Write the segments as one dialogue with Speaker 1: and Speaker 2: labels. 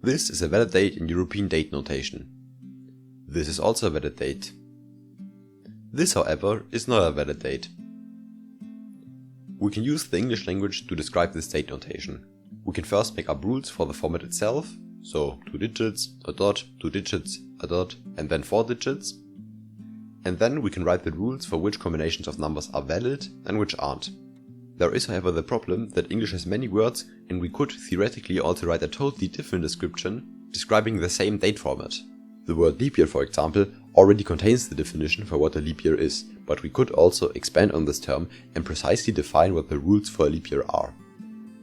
Speaker 1: This is a valid date in European date notation. This is also a valid date. This, however, is not a valid date. We can use the English language to describe this date notation. We can first make up rules for the format itself, so 2 digits, a dot, 2 digits, a dot, and then 4 digits. And then we can write the rules for which combinations of numbers are valid and which aren't. There is, however, the problem that English has many words, and we could theoretically also write a totally different description describing the same date format. The word leap year, for example, already contains the definition for what a leap year is, but we could also expand on this term and precisely define what the rules for a leap year are.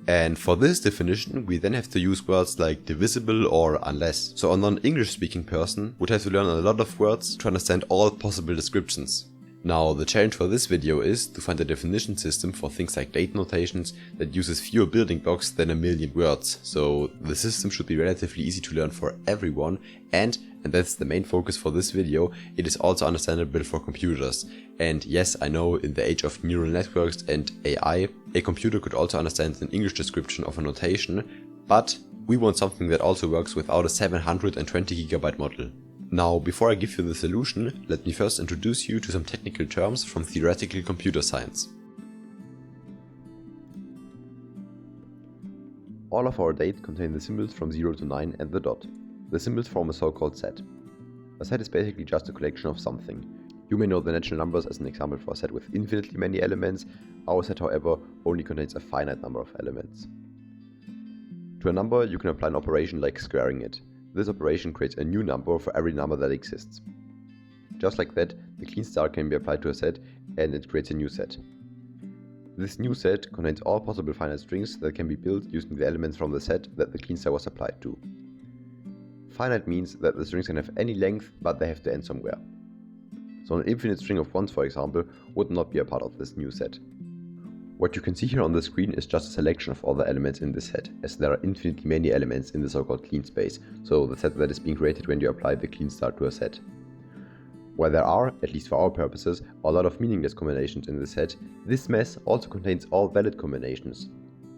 Speaker 1: And for this definition, we then have to use words like divisible or unless. So a non-English speaking person would have to learn a lot of words to understand all possible descriptions. Now, the challenge for this video is to find a definition system for things like date notations that uses fewer building blocks than a million words. So the system should be relatively easy to learn for everyone, and that's the main focus for this video, it is also understandable for computers. And yes, I know, in the age of neural networks and AI, a computer could also understand an English description of a notation, but we want something that also works without a 720 GB model. Now, before I give you the solution, let me first introduce you to some technical terms from theoretical computer science. All of our dates contain the symbols from 0 to 9 and the dot. The symbols form a so-called set. A set is basically just a collection of something. You may know the natural numbers as an example for a set with infinitely many elements. Our set, however, only contains a finite number of elements. To a number, you can apply an operation like squaring it. This operation creates a new number for every number that exists. Just like that, the clean star can be applied to a set and it creates a new set. This new set contains all possible finite strings that can be built using the elements from the set that the clean star was applied to. Finite means that the strings can have any length, but they have to end somewhere. So an infinite string of 1s, for example, would not be a part of this new set. What you can see here on the screen is just a selection of all the elements in this set, as there are infinitely many elements in the so-called clean space, so the set that is being created when you apply the clean star to a set. While there are, at least for our purposes, a lot of meaningless combinations in the set, this mess also contains all valid combinations.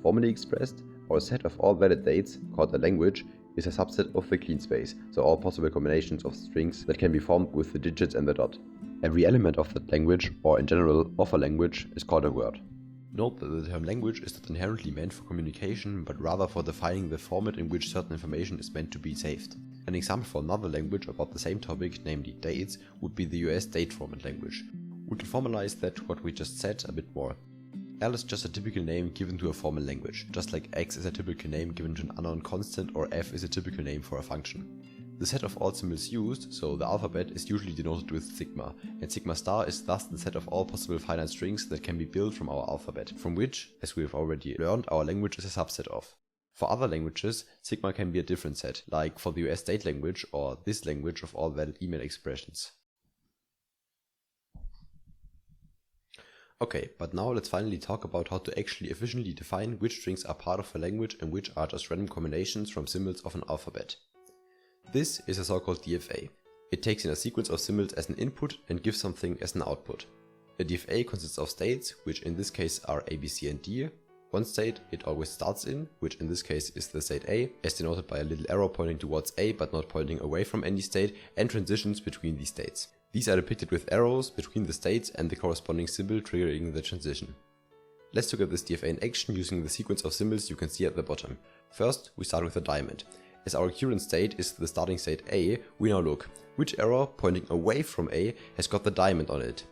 Speaker 1: Formally expressed, our set of all valid dates, called a language, is a subset of the clean space, so all possible combinations of strings that can be formed with the digits and the dot. Every element of that language, or in general of a language, is called a word. Note that the term language is not inherently meant for communication, but rather for defining the format in which certain information is meant to be saved. An example for another language about the same topic, namely dates, would be the US date format language. We can formalize that what we just said a bit more. L is just a typical name given to a formal language, just like X is a typical name given to an unknown constant, or F is a typical name for a function. The set of all symbols used, so the alphabet, is usually denoted with sigma, and sigma star is thus the set of all possible finite strings that can be built from our alphabet, from which, as we have already learned, our language is a subset of. For other languages, sigma can be a different set, like for the US date language or this language of all valid email expressions. Okay, but now let's finally talk about how to actually efficiently define which strings are part of a language and which are just random combinations from symbols of an alphabet. This is a so-called DFA. It takes in a sequence of symbols as an input and gives something as an output. A DFA consists of states, which in this case are A, B, C and D. One state it always starts in, which in this case is the state A, as denoted by a little arrow pointing towards A but not pointing away from any state, and transitions between these states. These are depicted with arrows between the states and the corresponding symbol triggering the transition. Let's look at this DFA in action using the sequence of symbols you can see at the bottom. First, we start with a diamond. As our current state is the starting state A, we now look which arrow pointing away from A has got the diamond on it.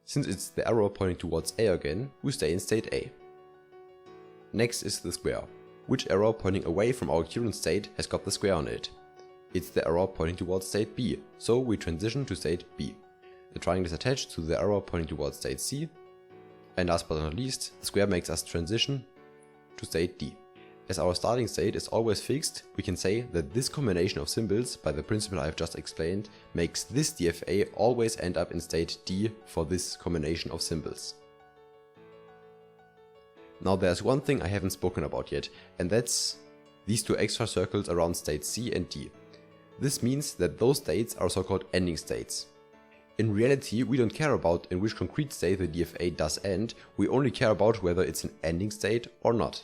Speaker 1: Since it's the arrow pointing towards A again, we stay in state A. Next is the square. Which arrow pointing away from our current state has got the square on it? It's the arrow pointing towards state B, so we transition to state B. The triangle is attached to the arrow pointing towards state C. And last but not least, the square makes us transition to state D. As our starting state is always fixed, we can say that this combination of symbols, by the principle I have just explained, makes this DFA always end up in state D for this combination of symbols. Now there's one thing I haven't spoken about yet, and that's these two extra circles around state C and D. This means that those states are so-called ending states. In reality, we don't care about in which concrete state the DFA does end, we only care about whether it's an ending state or not.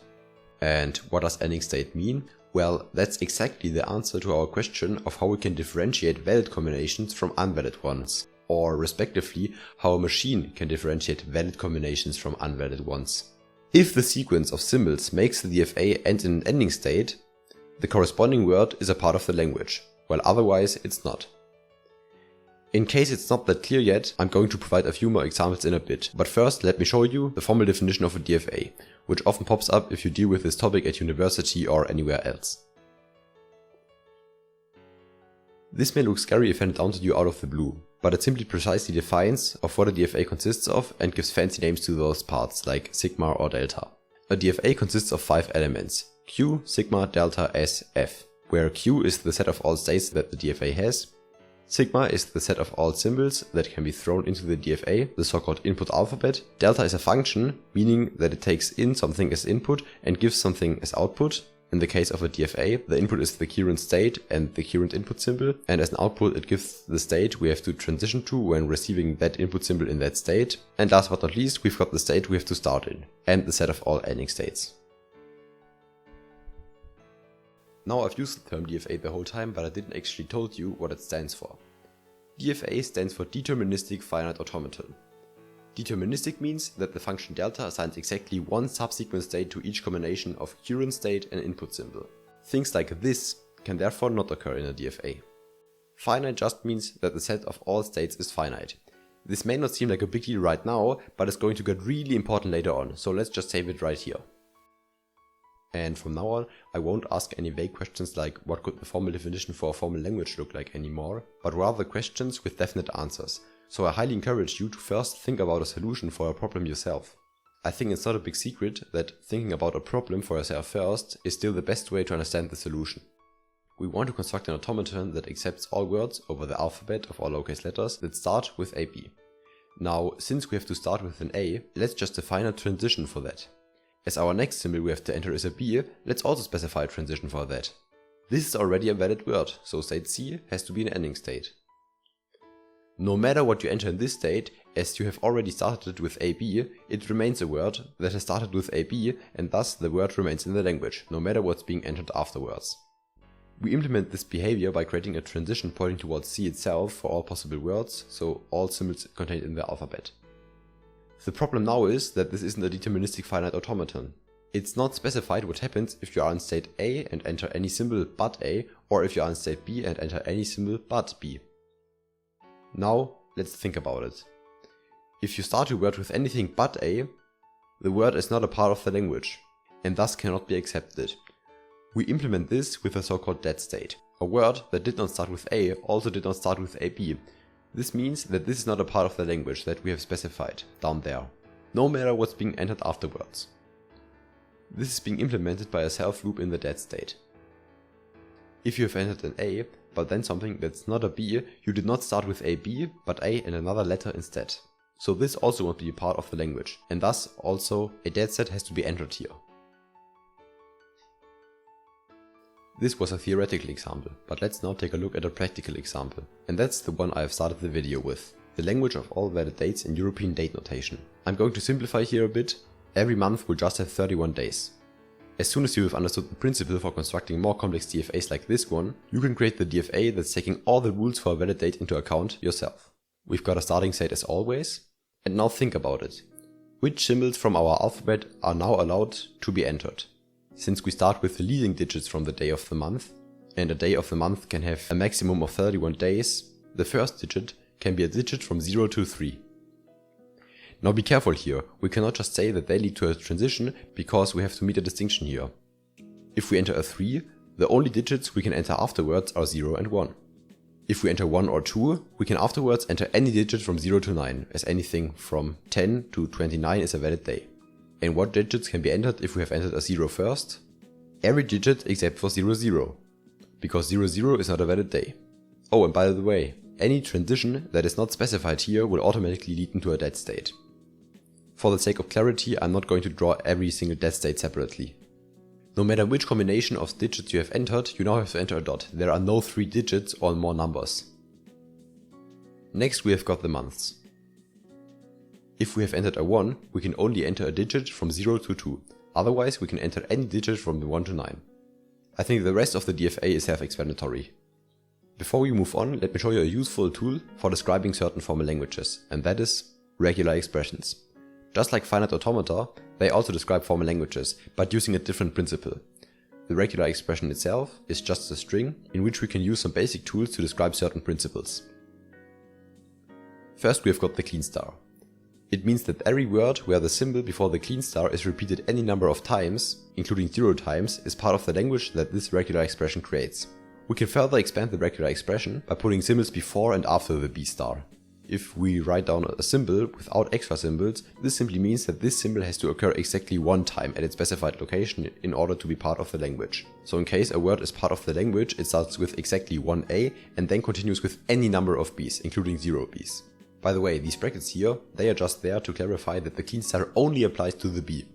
Speaker 1: And what does ending state mean? Well, that's exactly the answer to our question of how we can differentiate valid combinations from unvalid ones, or respectively, how a machine can differentiate valid combinations from unvalid ones. If the sequence of symbols makes the DFA end in an ending state, the corresponding word is a part of the language, while otherwise it's not. In case it's not that clear yet, I'm going to provide a few more examples in a bit, but first let me show you the formal definition of a DFA, which often pops up if you deal with this topic at university or anywhere else. This may look scary if handed down to you out of the blue, but it simply precisely defines of what a DFA consists of and gives fancy names to those parts like sigma or delta. A DFA consists of 5 elements: Q, sigma, delta, S, F, where Q is the set of all states that the DFA has, sigma is the set of all symbols that can be thrown into the DFA, the so-called input alphabet. Delta is a function, meaning that it takes in something as input and gives something as output. In the case of a DFA, the input is the current state and the current input symbol, and as an output it gives the state we have to transition to when receiving that input symbol in that state. And last but not least, we've got the state we have to start in, and the set of all ending states. Now I've used the term DFA the whole time, but I didn't actually told you what it stands for. DFA stands for Deterministic Finite Automaton. Deterministic means that the function delta assigns exactly one subsequent state to each combination of current state and input symbol. Things like this can therefore not occur in a DFA. Finite just means that the set of all states is finite. This may not seem like a big deal right now, but it's going to get really important later on, so let's just save it right here. And from now on, I won't ask any vague questions like what could the formal definition for a formal language look like anymore, but rather questions with definite answers. So I highly encourage you to first think about a solution for a problem yourself. I think it's not a big secret that thinking about a problem for yourself first is still the best way to understand the solution. We want to construct an automaton that accepts all words over the alphabet of all lowercase letters that start with AB. Now, since we have to start with an A, let's just define a transition for that. As our next symbol we have to enter is a B, let's also specify a transition for that. This is already a valid word, so state C has to be an ending state. No matter what you enter in this state, as you have already started with AB, it remains a word that has started with AB, and thus the word remains in the language, no matter what's being entered afterwards. We implement this behavior by creating a transition pointing towards C itself for all possible words, so all symbols contained in the alphabet. The problem now is that this isn't a deterministic finite automaton. It's not specified what happens if you are in state A and enter any symbol but A, or if you are in state B and enter any symbol but B. Now, let's think about it. If you start your word with anything but A, the word is not a part of the language, and thus cannot be accepted. We implement this with a so-called dead state. A word that did not start with A also did not start with AB. This means that this is not a part of the language that we have specified, down there, no matter what's being entered afterwards. This is being implemented by a self loop in the dead state. If you have entered an A, but then something that's not a B, you did not start with AB, but A and another letter instead. So this also won't be a part of the language, and thus also a dead set has to be entered here. This was a theoretical example, but let's now take a look at a practical example, and that's the one I have started the video with, the language of all valid dates in European date notation. I'm going to simplify here a bit. Every month will just have 31 days. As soon as you have understood the principle for constructing more complex DFAs like this one, you can create the DFA that's taking all the rules for a valid date into account yourself. We've got a starting state as always, and now think about it. Which symbols from our alphabet are now allowed to be entered? Since we start with the leading digits from the day of the month, and a day of the month can have a maximum of 31 days, the first digit can be a digit from 0 to 3. Now be careful here, we cannot just say that they lead to a transition because we have to meet a distinction here. If we enter a 3, the only digits we can enter afterwards are 0 and 1. If we enter 1 or 2, we can afterwards enter any digit from 0 to 9, as anything from 10 to 29 is a valid day. And what digits can be entered if we have entered a 0 first? Every digit except for 0, 0, because 0, 0 is not a valid day. Oh, and by the way, any transition that is not specified here will automatically lead into a dead state. For the sake of clarity, I'm not going to draw every single dead state separately. No matter which combination of digits you have entered, you now have to enter a dot. There are no 3 digits or more numbers. Next we have got the months. If we have entered a 1, we can only enter a digit from 0 to 2, otherwise we can enter any digit from 1 to 9. I think the rest of the DFA is self-explanatory. Before we move on, let me show you a useful tool for describing certain formal languages, and that is regular expressions. Just like finite automata, they also describe formal languages, but using a different principle. The regular expression itself is just a string in which we can use some basic tools to describe certain principles. First, we have got the clean star. It means that every word where the symbol before the clean star is repeated any number of times, including 0 times, is part of the language that this regular expression creates. We can further expand the regular expression by putting symbols before and after the B star. If we write down a symbol without extra symbols, this simply means that this symbol has to occur exactly one time at its specified location in order to be part of the language. So in case a word is part of the language, it starts with exactly one A and then continues with any number of Bs, including 0 Bs. By the way, these brackets here, they are just there to clarify that the clean star only applies to the B.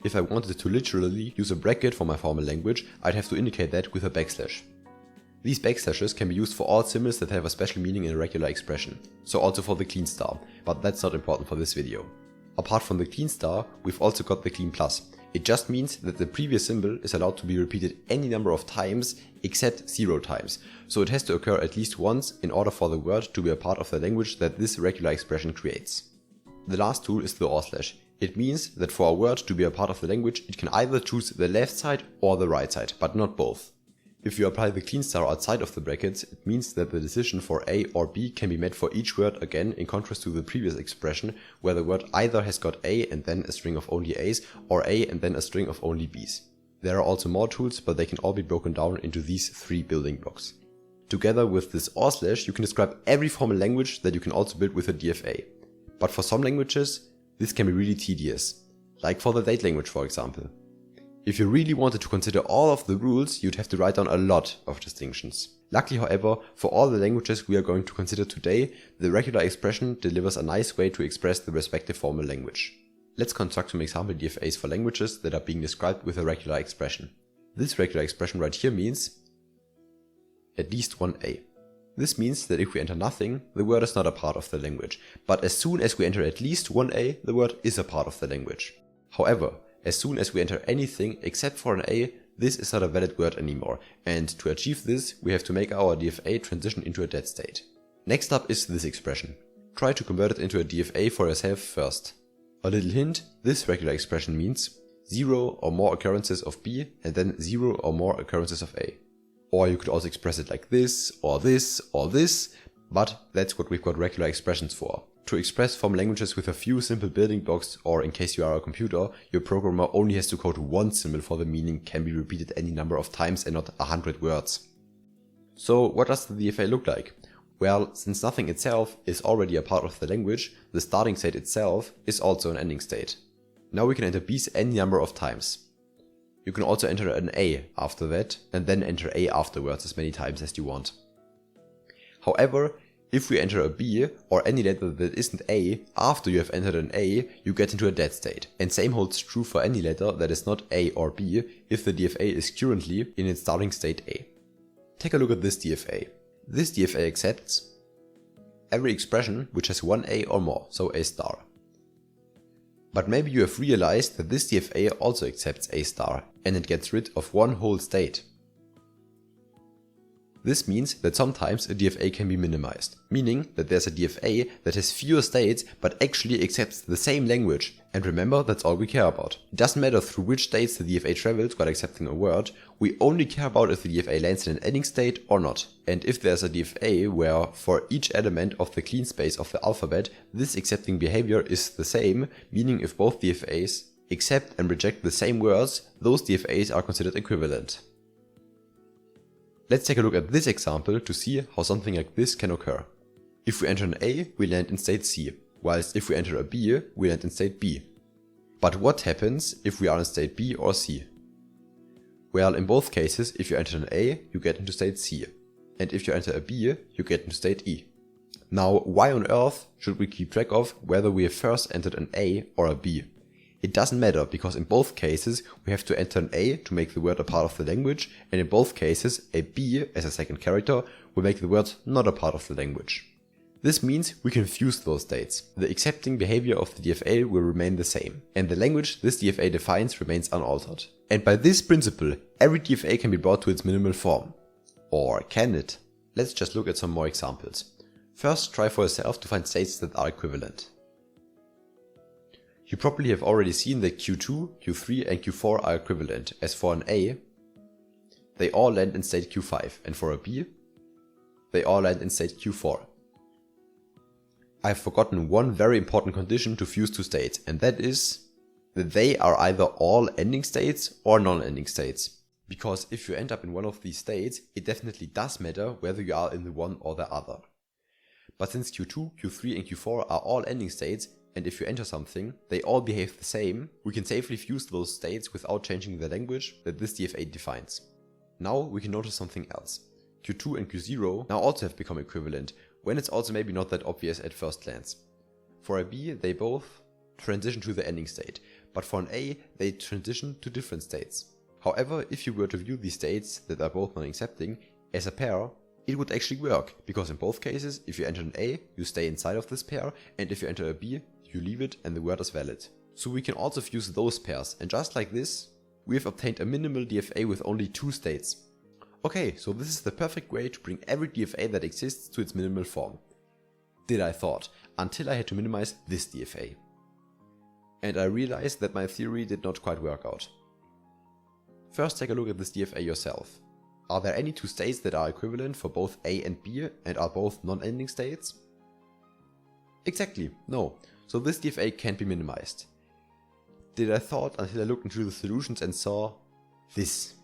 Speaker 1: If I wanted to literally use a bracket for my formal language, I'd have to indicate that with a backslash. These backslashes can be used for all symbols that have a special meaning in a regular expression, so also for the clean star, but that's not important for this video. Apart from the clean star, we've also got the clean plus. It just means that the previous symbol is allowed to be repeated any number of times except 0 times, so it has to occur at least once in order for the word to be a part of the language that this regular expression creates. The last tool is the or slash. It means that for a word to be a part of the language, it can either choose the left side or the right side, but not both. If you apply the clean star outside of the brackets, it means that the decision for A or B can be made for each word again, in contrast to the previous expression where the word either has got A and then a string of only A's or A and then a string of only B's. There are also more tools, but they can all be broken down into these 3 building blocks. Together with this or slash, you can describe every formal language that you can also build with a DFA. But for some languages, this can be really tedious, like for the date language for example. If you really wanted to consider all of the rules, you'd have to write down a lot of distinctions. Luckily, however, for all the languages we are going to consider today, the regular expression delivers a nice way to express the respective formal language. Let's construct some example DFAs for languages that are being described with a regular expression. This regular expression right here means at least one A. This means that if we enter nothing, the word is not a part of the language, but as soon as we enter at least one A, the word is a part of the language. However, as soon as we enter anything except for an A, this is not a valid word anymore, and to achieve this, we have to make our DFA transition into a dead state. Next up is this expression. Try to convert it into a DFA for yourself first. A little hint, this regular expression means 0 or more occurrences of B and then 0 or more occurrences of A. Or you could also express it like this, or this, or this, but that's what we've got regular expressions for. To express formal languages with a few simple building blocks, or in case you are a computer, your programmer only has to code one symbol for the meaning can be repeated any number of times and not 100 words. So what does the DFA look like? Well, since nothing itself is already a part of the language, the starting state itself is also an ending state. Now we can enter B's any number of times. You can also enter an A after that, and then enter A afterwards as many times as you want. However, if we enter a B, or any letter that isn't A, after you have entered an A, you get into a dead state. And same holds true for any letter that is not A or B, if the DFA is currently in its starting state A. Take a look at this DFA. This DFA accepts every expression which has one A or more, so A star. But maybe you have realized that this DFA also accepts A star, and it gets rid of one whole state. This means that sometimes a DFA can be minimized, meaning that there's a DFA that has fewer states but actually accepts the same language. And remember, that's all we care about. It doesn't matter through which states the DFA travels while accepting a word, we only care about if the DFA lands in an ending state or not. And if there's a DFA where for each element of the clean space of the alphabet, this accepting behavior is the same, meaning if both DFAs accept and reject the same words, those DFAs are considered equivalent. Let's take a look at this example to see how something like this can occur. If we enter an A, we land in state C, whilst if we enter a B, we land in state B. But what happens if we are in state B or C? Well, in both cases, if you enter an A, you get into state C, and if you enter a B, you get into state E. Now, why on earth should we keep track of whether we have first entered an A or a B? It doesn't matter, because in both cases we have to enter an A to make the word a part of the language, and in both cases a B as a second character will make the word not a part of the language. This means we can fuse those states. The accepting behavior of the DFA will remain the same, and the language this DFA defines remains unaltered. And by this principle, every DFA can be brought to its minimal form. Or can it? Let's just look at some more examples. First, try for yourself to find states that are equivalent. You probably have already seen that Q2, Q3 and Q4 are equivalent, as for an A, they all land in state Q5, and for a B, they all land in state Q4. I have forgotten one very important condition to fuse two states, and that is that they are either all ending states or non-ending states. Because if you end up in one of these states, it definitely does matter whether you are in the one or the other. But since Q2, Q3 and Q4 are all ending states, and if you enter something, they all behave the same, we can safely fuse those states without changing the language that this DFA defines. Now we can notice something else. Q2 and Q0 now also have become equivalent, when it's also maybe not that obvious at first glance. For a B, they both transition to the ending state, but for an A, they transition to different states. However, if you were to view these states that are both non-accepting as a pair, it would actually work, because in both cases, if you enter an A, you stay inside of this pair, and if you enter a B, you leave it and the word is valid. So we can also fuse those pairs, and just like this, we have obtained a minimal DFA with only two states. Okay, so this is the perfect way to bring every DFA that exists to its minimal form. Did I thought, until I had to minimize this DFA. And I realized that my theory did not quite work out. First, take a look at this DFA yourself. Are there any two states that are equivalent for both A and B and are both non-ending states? Exactly, no. So this DFA can't be minimized. Did I thought until I looked into the solutions and saw this.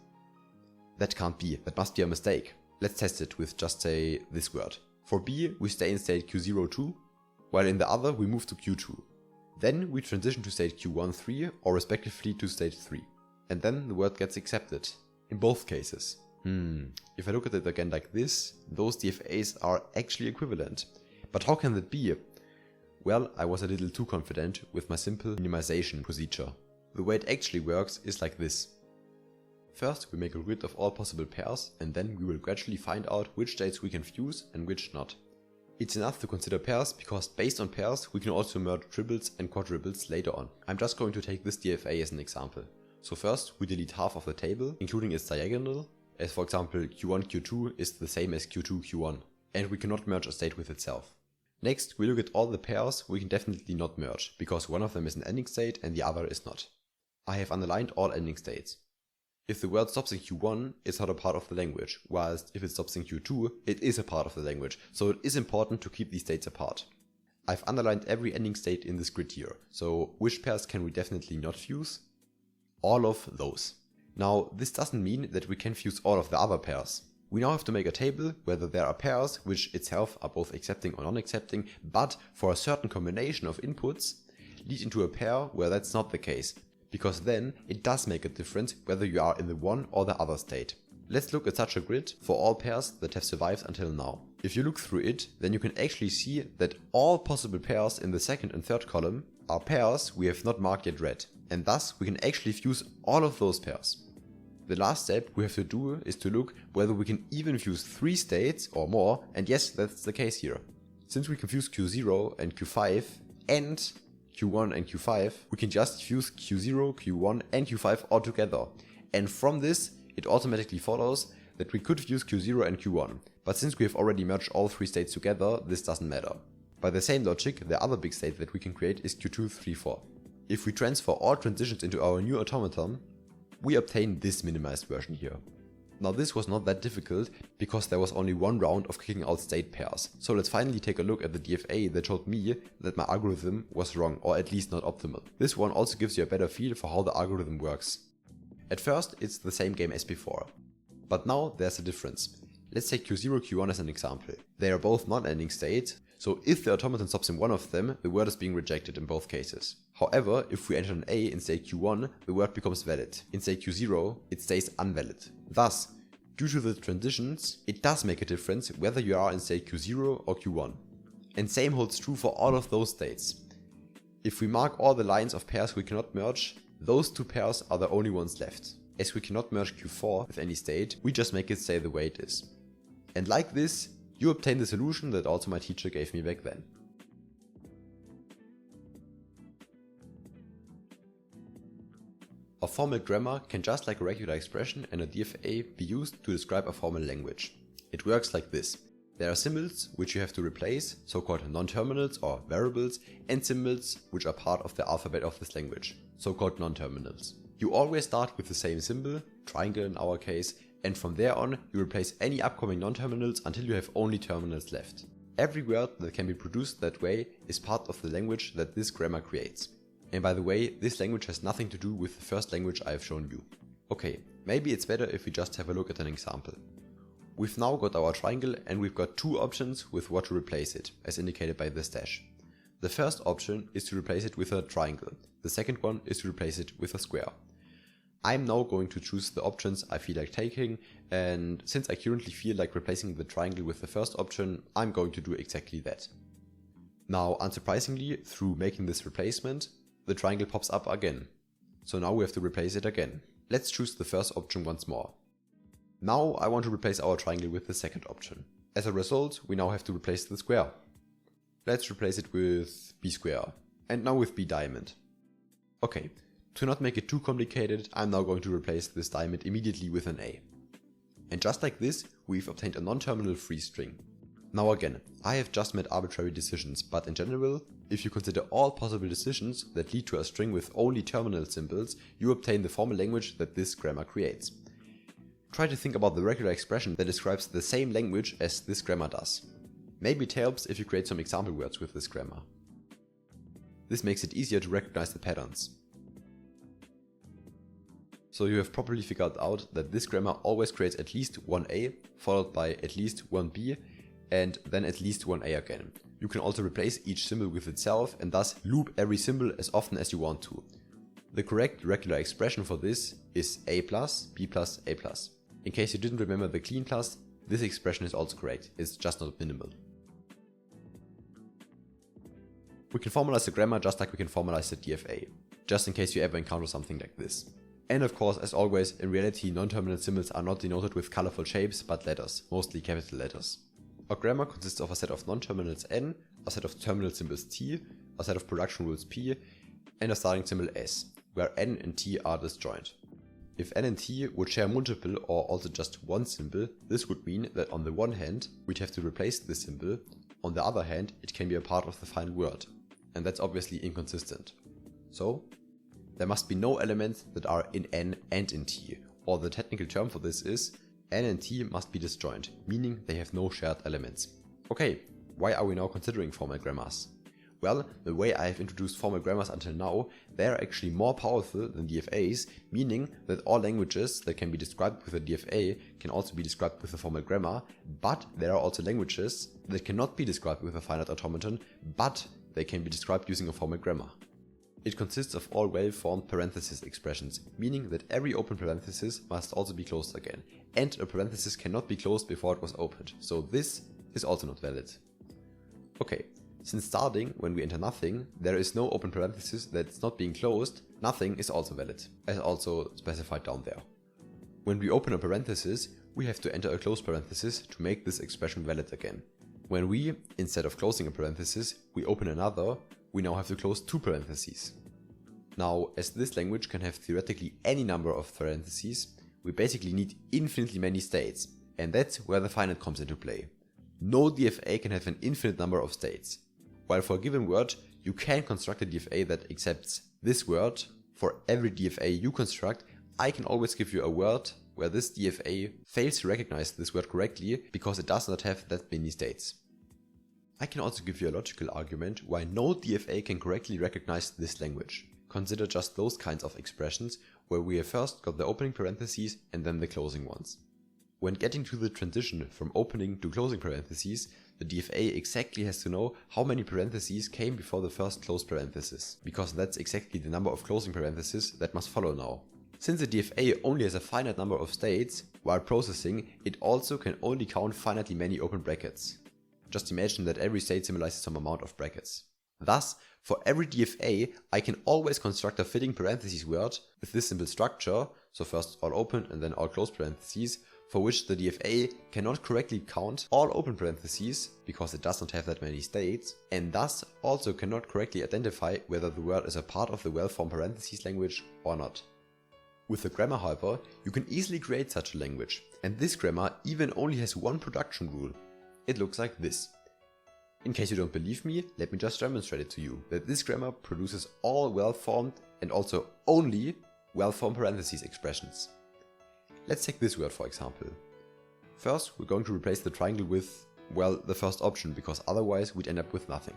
Speaker 1: That can't be, that must be a mistake. Let's test it with just say this word. For B, we stay in state Q02, while in the other we move to Q2. Then we transition to state Q13 or respectively to state 3. And then the word gets accepted. In both cases. If I look at it again like this, those DFAs are actually equivalent. But how can that be? Well, I was a little too confident with my simple minimization procedure. The way it actually works is like this. First, we make a grid of all possible pairs, and then we will gradually find out which states we can fuse and which not. It's enough to consider pairs, because based on pairs, we can also merge triples and quadruples later on. I'm just going to take this DFA as an example. So first, we delete half of the table, including its diagonal, as for example Q1 Q2 is the same as Q2 Q1, and we cannot merge a state with itself. Next, we look at all the pairs we can definitely not merge, because one of them is an ending state and the other is not. I have underlined all ending states. If the word stops in Q1, it's not a part of the language, whilst if it stops in Q2, it is a part of the language, so it is important to keep these states apart. I've underlined every ending state in this grid here, so which pairs can we definitely not fuse? All of those. Now, this doesn't mean that we can fuse all of the other pairs. We now have to make a table whether there are pairs which itself are both accepting or non-accepting, but for a certain combination of inputs lead into a pair where that's not the case, because then it does make a difference whether you are in the one or the other state. Let's look at such a grid for all pairs that have survived until now. If you look through it, then you can actually see that all possible pairs in the second and third column are pairs we have not marked yet red, and thus we can actually fuse all of those pairs. The last step we have to do is to look whether we can even fuse 3 states or more, and yes, that's the case here. Since we can fuse Q0 and Q5 and Q1 and Q5, we can just fuse Q0, Q1 and Q5 all together. And from this, it automatically follows that we could fuse Q0 and Q1, but since we have already merged all 3 states together, this doesn't matter. By the same logic, the other big state that we can create is Q2, 3, 4. If we transfer all transitions into our new automaton, we obtain this minimized version here. Now this was not that difficult, because there was only one round of kicking out state pairs. So let's finally take a look at the DFA that showed me that my algorithm was wrong, or at least not optimal. This one also gives you a better feel for how the algorithm works. At first it's the same game as before, but now there's a difference. Let's take Q0, Q1 as an example. They are both non-ending states, so if the automaton stops in one of them, the word is being rejected in both cases. However, if we enter an A in state Q1, the word becomes valid. In state Q0, it stays unvalid. Thus, due to the transitions, it does make a difference whether you are in state Q0 or Q1. And same holds true for all of those states. If we mark all the lines of pairs we cannot merge, those 2 pairs are the only ones left. As we cannot merge Q4 with any state, we just make it stay the way it is. And like this, you obtain the solution that also my teacher gave me back then. Of formal grammar can, just like a regular expression and a DFA, be used to describe a formal language. It works like this. There are symbols which you have to replace, so-called non-terminals or variables, and symbols which are part of the alphabet of this language, so-called non-terminals. You always start with the same symbol, triangle in our case, and from there on you replace any upcoming non-terminals until you have only terminals left. Every word that can be produced that way is part of the language that this grammar creates. And by the way, this language has nothing to do with the first language I have shown you. Okay, maybe it's better if we just have a look at an example. We've now got our triangle and we've got two options with what to replace it, as indicated by this dash. The first option is to replace it with a triangle. The second one is to replace it with a square. I'm now going to choose the options I feel like taking, and since I currently feel like replacing the triangle with the first option, I'm going to do exactly that. Now, unsurprisingly, through making this replacement, the triangle pops up again. So now we have to replace it again. Let's choose the first option once more. Now I want to replace our triangle with the second option. As a result, we now have to replace the square. Let's replace it with b square, and now with b diamond. Okay. To not make it too complicated, I'm now going to replace this diamond immediately with an A. And just like this, we've obtained a non-terminal free string. Now again, I have just made arbitrary decisions, but in general, if you consider all possible decisions that lead to a string with only terminal symbols, you obtain the formal language that this grammar creates. Try to think about the regular expression that describes the same language as this grammar does. Maybe it helps if you create some example words with this grammar. This makes it easier to recognize the patterns. So you have probably figured out that this grammar always creates at least one A, followed by at least one B, and then at least one A again. You can also replace each symbol with itself and thus loop every symbol as often as you want to. The correct regular expression for this is A plus, B plus, A plus. In case you didn't remember the clean plus, this expression is also correct, it's just not minimal. We can formalize the grammar just like we can formalize the DFA, just in case you ever encounter something like this. And of course, as always, in reality non-terminal symbols are not denoted with colorful shapes but letters, mostly capital letters. Our grammar consists of a set of non-terminals n, a set of terminal symbols t, a set of production rules p, and a starting symbol s, where n and t are disjoint. If n and t would share multiple or also just one symbol, this would mean that on the one hand we'd have to replace this symbol, on the other hand it can be a part of the final word, and that's obviously inconsistent. So, there must be no elements that are in n and in t, or the technical term for this is n and t must be disjoint, meaning they have no shared elements. Okay, why are we now considering formal grammars? Well, the way I have introduced formal grammars until now, they are actually more powerful than DFAs, meaning that all languages that can be described with a DFA can also be described with a formal grammar, but there are also languages that cannot be described with a finite automaton, but they can be described using a formal grammar. It consists of all well-formed parenthesis expressions, meaning that every open parenthesis must also be closed again, and a parenthesis cannot be closed before it was opened, so this is also not valid. Okay, since starting when we enter nothing, there is no open parenthesis that's not being closed, nothing is also valid, as also specified down there. When we open a parenthesis, we have to enter a closed parenthesis to make this expression valid again. When we, instead of closing a parenthesis, we open another, we now have to close two parentheses. Now, as this language can have theoretically any number of parentheses, we basically need infinitely many states, and that's where the finite comes into play. No DFA can have an infinite number of states. While for a given word, you can construct a DFA that accepts this word, for every DFA you construct, I can always give you a word where this DFA fails to recognize this word correctly because it does not have that many states. I can also give you a logical argument why no DFA can correctly recognize this language. Consider just those kinds of expressions where we have first got the opening parentheses and then the closing ones. When getting to the transition from opening to closing parentheses, the DFA exactly has to know how many parentheses came before the first closed parenthesis, because that's exactly the number of closing parentheses that must follow now. Since the DFA only has a finite number of states, while processing, it also can only count finitely many open brackets. Just imagine that every state symbolizes some amount of brackets. Thus, for every DFA, I can always construct a fitting parentheses word with this simple structure, so first all open and then all closed parentheses, for which the DFA cannot correctly count all open parentheses, because it does not have that many states, and thus also cannot correctly identify whether the word is a part of the well-formed parentheses language or not. With a grammar, however, you can easily create such a language, and this grammar even only has one production rule. It looks like this. In case you don't believe me, let me just demonstrate it to you, that this grammar produces all well-formed and also only well-formed parentheses expressions. Let's take this word for example. First, we're going to replace the triangle with, well, the first option, because otherwise we'd end up with nothing.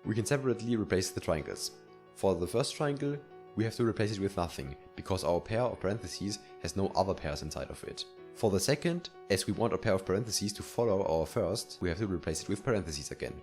Speaker 1: We can separately replace the triangles. For the first triangle, we have to replace it with nothing, because our pair of parentheses has no other pairs inside of it. For the second, as we want a pair of parentheses to follow our first, we have to replace it with parentheses again.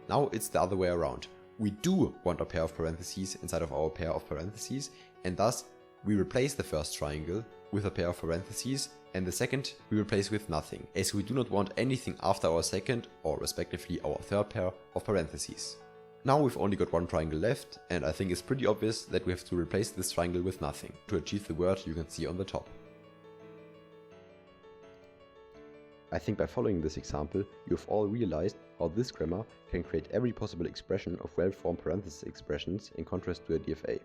Speaker 1: Now it's the other way around. We do want a pair of parentheses inside of our pair of parentheses, and thus we replace the first triangle with a pair of parentheses, and the second we replace with nothing, as we do not want anything after our second, or respectively our third pair of parentheses. Now we've only got one triangle left, and I think it's pretty obvious that we have to replace this triangle with nothing to achieve the word you can see on the top. I think by following this example, you've all realized how this grammar can create every possible expression of well-formed parenthesis expressions in contrast to a DFA.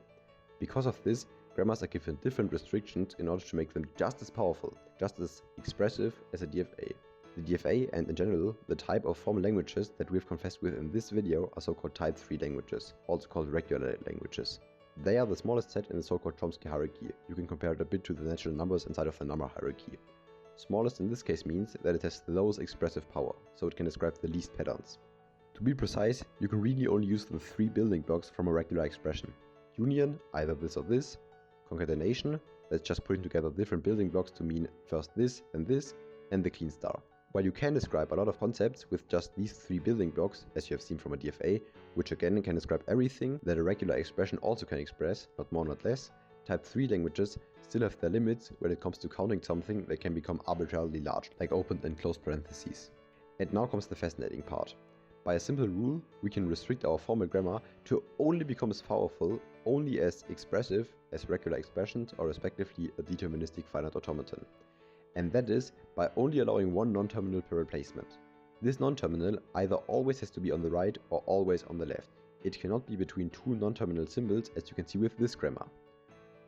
Speaker 1: Because of this, grammars are given different restrictions in order to make them just as powerful, just as expressive as a DFA. The DFA and in general, the type of formal languages that we've confessed with in this video are so-called type 3 languages, also called regular languages. They are the smallest set in the so-called Chomsky hierarchy. You can compare it a bit to the natural numbers inside of the number hierarchy. Smallest in this case means that it has the lowest expressive power, so it can describe the least patterns. To be precise, you can really only use the 3 building blocks from a regular expression. Union, either this or this. Concatenation, that's just putting together different building blocks to mean first this, and the clean star. While you can describe a lot of concepts with just these 3 building blocks, as you have seen from a DFA, which again can describe everything that a regular expression also can express, not more not less, type 3 languages still have their limits when it comes to counting something that can become arbitrarily large, like opened and closed parentheses. And now comes the fascinating part. By a simple rule, we can restrict our formal grammar to only become as powerful, only as expressive as regular expressions or respectively a deterministic finite automaton. And that is by only allowing one non-terminal per replacement. This non-terminal either always has to be on the right or always on the left. It cannot be between two non-terminal symbols, as you can see with this grammar.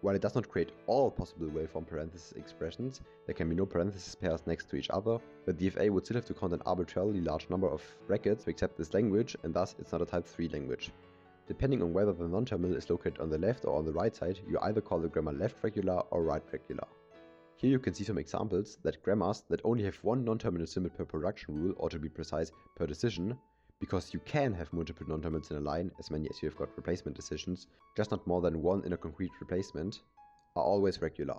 Speaker 1: While it does not create all possible well-formed parenthesis expressions, there can be no parenthesis pairs next to each other, the DFA would still have to count an arbitrarily large number of brackets to accept this language, and thus it's not a type 3 language. Depending on whether the non-terminal is located on the left or on the right side, you either call the grammar left regular or right regular. Here you can see some examples that grammars that only have one non-terminal symbol per production rule, or to be precise, per decision, because you can have multiple non-terminals in a line, as many as you have got replacement decisions, just not more than one in a concrete replacement, are always regular.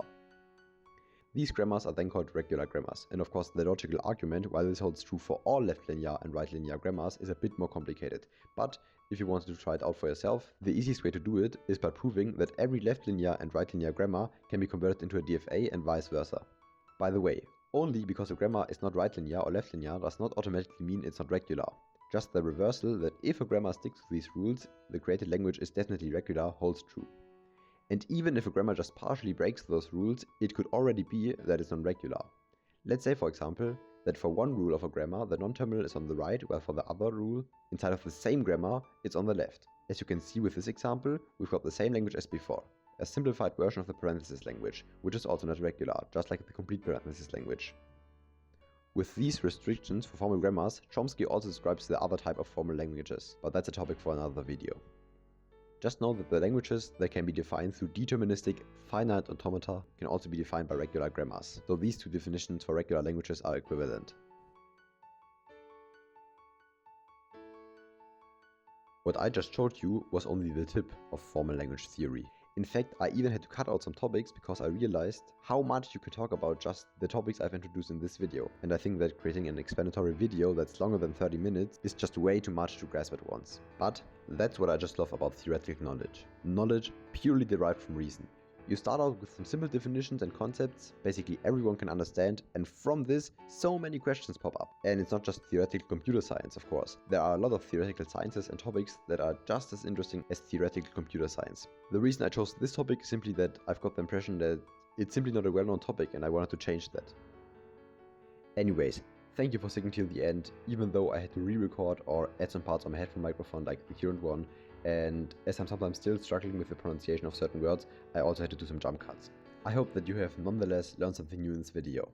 Speaker 1: These grammars are then called regular grammars, and of course the logical argument, while this holds true for all left linear and right linear grammars, is a bit more complicated. But if you wanted to try it out for yourself, the easiest way to do it is by proving that every left linear and right linear grammar can be converted into a DFA and vice versa. By the way, only because a grammar is not right linear or left linear does not automatically mean it's not regular. Just the reversal, that if a grammar sticks to these rules, the created language is definitely regular, holds true. And even if a grammar just partially breaks those rules, it could already be that it's non-regular. Let's say, for example, that for one rule of a grammar, the non-terminal is on the right, while for the other rule, inside of the same grammar, it's on the left. As you can see with this example, we've got the same language as before, a simplified version of the parenthesis language, which is also not regular, just like the complete parenthesis language. With these restrictions for formal grammars, Chomsky also describes the other type of formal languages, but that's a topic for another video. Just know that the languages that can be defined through deterministic finite automata can also be defined by regular grammars, so these two definitions for regular languages are equivalent. What I just showed you was only the tip of formal language theory. In fact, I even had to cut out some topics because I realized how much you can talk about just the topics I've introduced in this video, and I think that creating an explanatory video that's longer than 30 minutes is just way too much to grasp at once. But that's what I just love about theoretical knowledge. Knowledge purely derived from reason. You start out with some simple definitions and concepts basically everyone can understand, and from this so many questions pop up. And it's not just theoretical computer science, of course. There are a lot of theoretical sciences and topics that are just as interesting as theoretical computer science. The reason I chose this topic is simply that I've got the impression that it's simply not a well-known topic and I wanted to change that. Anyways, thank you for sticking till the end, even though I had to re-record or add some parts on my headphone microphone like the current one. And as I'm sometimes still struggling with the pronunciation of certain words, I also had to do some jump cuts. I hope that you have nonetheless learned something new in this video.